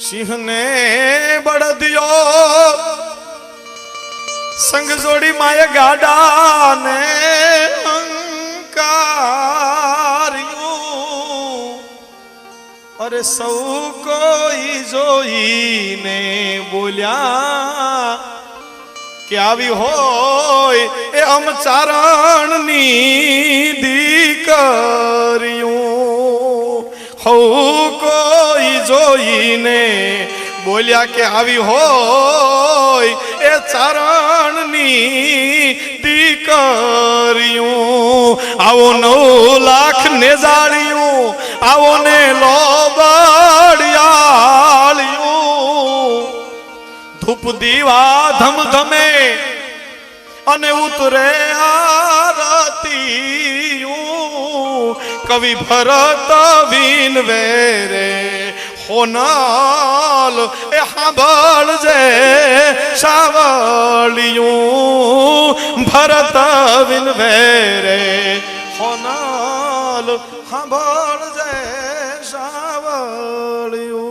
सिंह ने बड़दियो संग जोड़ी माया गाडा ने अंकारियो अरे सौ कोई जोई ने बोलिया कि आवी होय ए हम चारण नी दीकरियो हो कोई जोई ने बोलिया के आवी होय ए चारण नी दीकरियो आवो 9 लाख ने जाड़ियो आवो ने लोबड़ियालियो धूप दीवा धम धमे अने उतरे आरतीयू कवि भरत बीन वेरे होनाल ए हाबळ जे सावलियू भरत बीन वेरे होनाल हाबळ जे सावलियू।